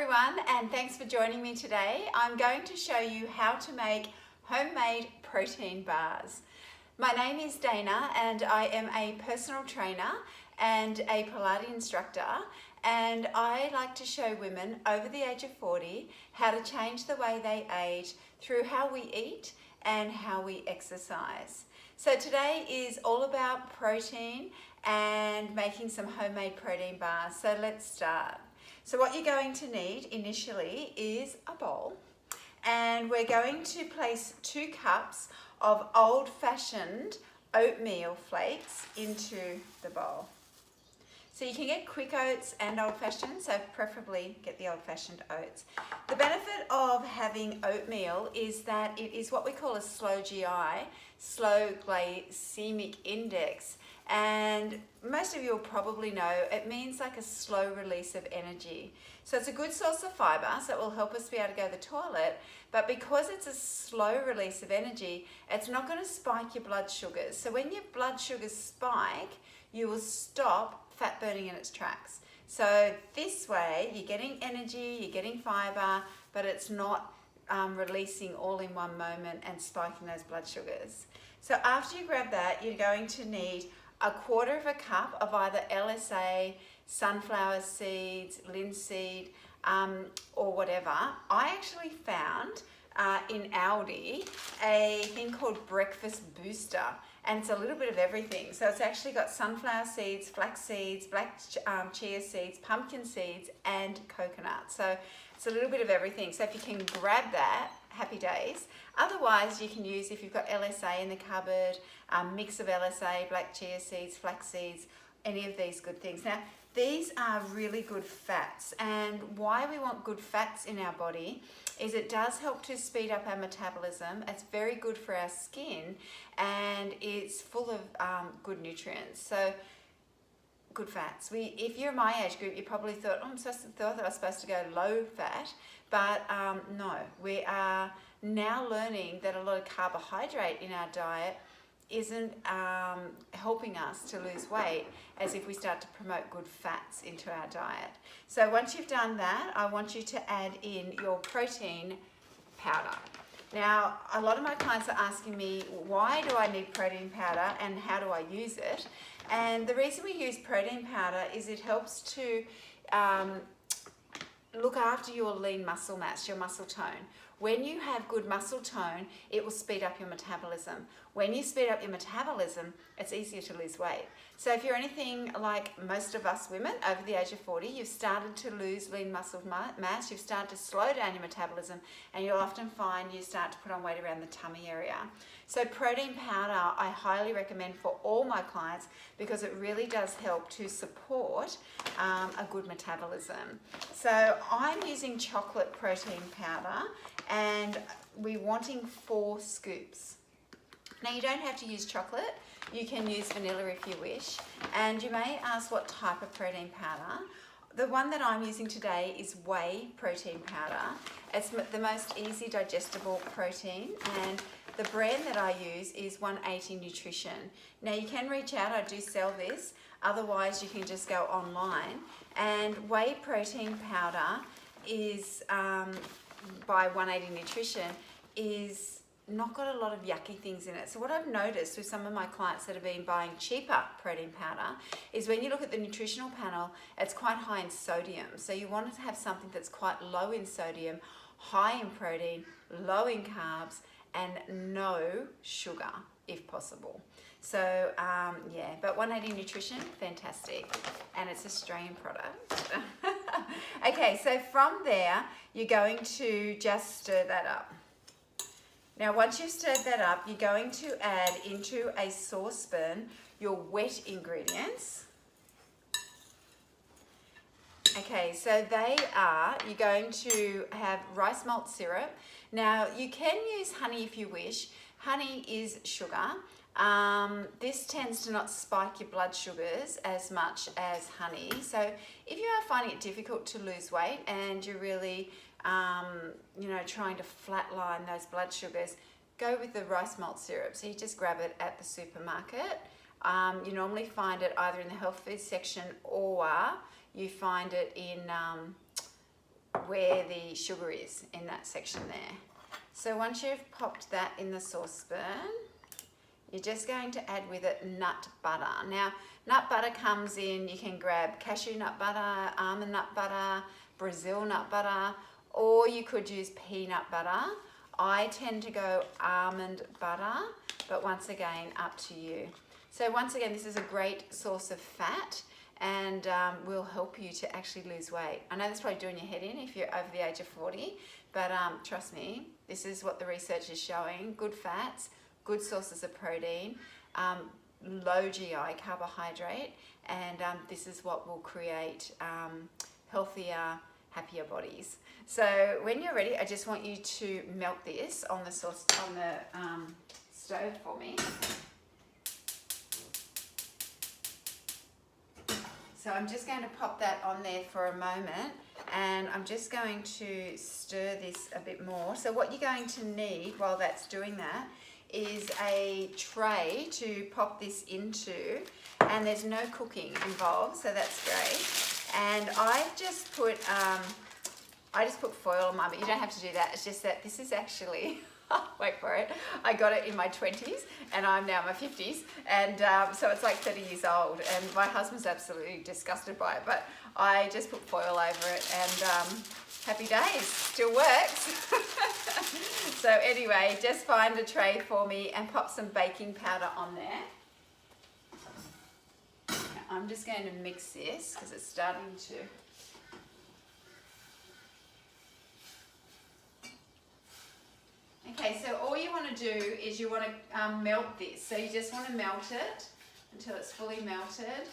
everyone, and thanks for joining me today. I'm going to show you how to make homemade protein bars. My name is Dana and I am a personal trainer and a Pilates instructor, and I like to show women over the age of 40 how to change the way they age through how we eat and how we exercise. So today is all about protein and making some homemade protein bars. So let's start. So what you're going to need initially is a bowl, and we're going to place 2 cups of old-fashioned oatmeal flakes into the bowl. So you can get quick oats and old-fashioned, so preferably get the old-fashioned oats. The benefit of having oatmeal is that it is what we call a slow GI, slow glycemic index, and most of you will probably know it means like a slow release of energy. So it's a good source of fiber, so it will help us be able to go to the toilet, but because it's a slow release of energy, it's not going to spike your blood sugars. So when your blood sugars spike, you will stop fat burning in its tracks. So this way you're getting energy, you're getting fiber, but it's not releasing all in one moment and spiking those blood sugars. So after you grab that, you're going to need 1/4 cup of either LSA, sunflower seeds, linseed, or whatever. I actually found in Aldi a thing called Breakfast Booster, and it's a little bit of everything. So it's actually got sunflower seeds, flax seeds, black chia seeds, pumpkin seeds, and coconut. So it's a little bit of everything. So if you can grab that, happy days. Otherwise, you can use, if you've got LSA in the cupboard, a mix of LSA, black chia seeds, flax seeds, any of these good things. Now, these are really good fats, and why we want good fats in our body is it does help to speed up our metabolism. It's very good for our skin, and it's full of good nutrients. So good fats. If you're my age group, you probably thought, oh, thought that I was supposed to go low fat, but no, we are now learning that a lot of carbohydrate in our diet isn't helping us to lose weight as if we start to promote good fats into our diet. So once you've done that, I want you to add in your protein powder. Now, a lot of my clients are asking me, why do I need protein powder and how do I use it? And the reason we use protein powder is it helps to look after your lean muscle mass, your muscle tone. When you have good muscle tone, it will speed up your metabolism. When you speed up your metabolism, it's easier to lose weight. So if you're anything like most of us women over the age of 40, you've started to lose lean muscle mass, you've started to slow down your metabolism, and you'll often find you start to put on weight around the tummy area. So protein powder I highly recommend for all my clients because it really does help to support a good metabolism. So I'm using chocolate protein powder, and we're wanting 4 scoops. Now you don't have to use chocolate, you can use vanilla if you wish, and you may ask what type of protein powder. The one that I'm using today is whey protein powder. It's the most easy digestible protein, and the brand that I use is 180 Nutrition. Now you can reach out, I do sell this, otherwise you can just go online. And whey protein powder is by 180 Nutrition is not got a lot of yucky things in it. So what I've noticed with some of my clients that have been buying cheaper protein powder is when you look at the nutritional panel, it's quite high in sodium. So you want to have something that's quite low in sodium, high in protein, low in carbs, and no sugar if possible. So yeah, but 180 Nutrition, fantastic, and it's Australian product. Okay, so from there you're going to just stir that up. Now once you've stirred that up, you're going to add into a saucepan your wet ingredients. Okay, so you're going to have rice malt syrup. Now you can use honey if you wish. Honey is sugar. This tends to not spike your blood sugars as much as honey. So if you are finding it difficult to lose weight and you're really trying to flatline those blood sugars, go with the rice malt syrup. So you just grab it at the supermarket. You normally find it either in the health food section or you find it in where the sugar is in that section there. So once you've popped that in the saucepan, you're just going to add with it nut butter. Now, nut butter comes in, you can grab cashew nut butter, almond nut butter, Brazil nut butter, or you could use peanut butter. I tend to go almond butter, but once again, up to you. So once again, this is a great source of fat and will help you to actually lose weight. I know that's probably doing your head in if you're over the age of 40, but trust me, this is what the research is showing. Good fats, good sources of protein, low GI carbohydrate, and this is what will create healthier, happier bodies. So when you're ready, I just want you to melt this on the stove for me. So I'm just going to pop that on there for a moment, and I'm just going to stir this a bit more. So what you're going to need while that's doing that is a tray to pop this into, and there's no cooking involved, so that's great. And I just put foil on mine, but you don't have to do that. It's just that this is actually, wait for it, I got it in my 20s and I'm now in my 50s, and so it's like 30 years old, and my husband's absolutely disgusted by it, but I just put foil over it, and happy days, still works. So anyway, just find a tray for me and pop some baking powder on there. I'm just going to mix this because it's starting to. Okay, so all you want to do is you want to melt this. So you just want to melt it until it's fully melted.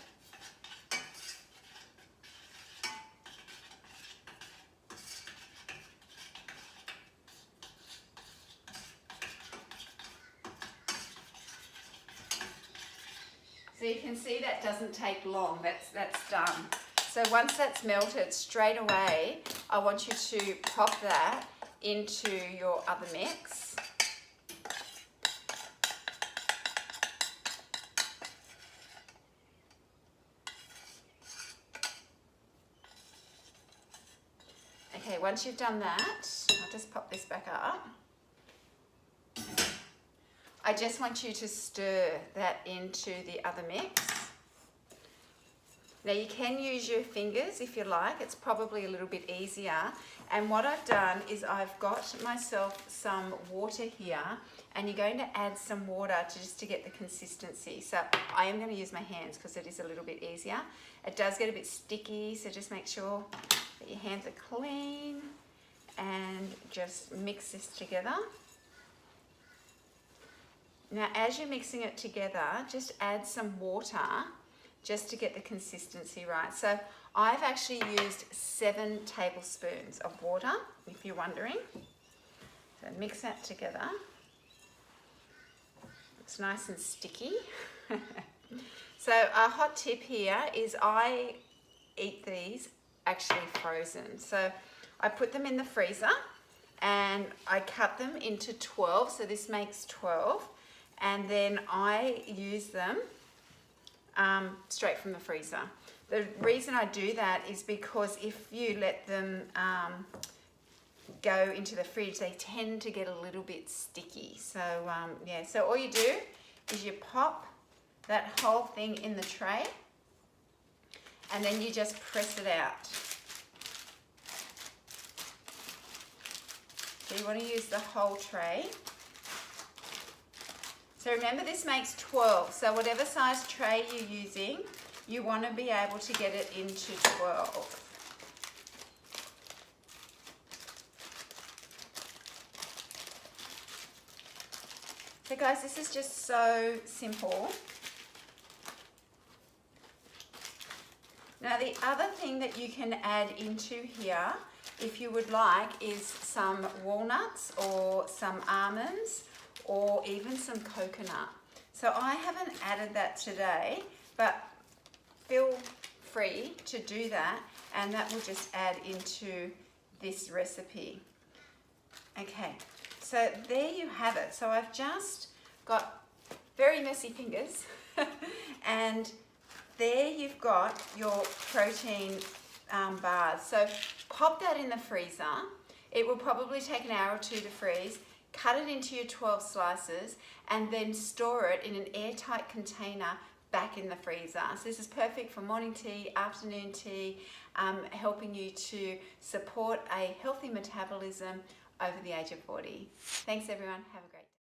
So you can see that doesn't take long, that's done. So once that's melted, straight away, I want you to pop that into your other mix. Okay, once you've done that, I'll just pop this back up. I just want you to stir that into the other mix. Now you can use your fingers if you like, it's probably a little bit easier. And what I've done is I've got myself some water here, and you're going to add some water just to get the consistency. So I am going to use my hands because it is a little bit easier. It does get a bit sticky, so just make sure that your hands are clean and just mix this together. Now, as you're mixing it together, just add some water just to get the consistency right. So I've actually used 7 tablespoons of water, if you're wondering. So mix that together. It's nice and sticky. So a hot tip here is I eat these actually frozen. So I put them in the freezer and I cut them into 12, so this makes 12. And then I use them straight from the freezer. The reason I do that is because if you let them go into the fridge, they tend to get a little bit sticky. So yeah, so all you do is you pop that whole thing in the tray, and then you just press it out. So you want to use the whole tray. So remember, this makes 12, so whatever size tray you're using, you want to be able to get it into 12. So guys, this is just so simple. Now the other thing that you can add into here, if you would like, is some walnuts or some almonds, or even some coconut. So I haven't added that today, but feel free to do that, and that will just add into this recipe. Okay, so there you have it. So I've just got very messy fingers and there you've got your protein bars. So pop that in the freezer. It will probably take an hour or two to freeze. Cut it into your 12 slices and then store it in an airtight container back in the freezer. So this is perfect for morning tea, afternoon tea, helping you to support a healthy metabolism over the age of 40. Thanks everyone, have a great day.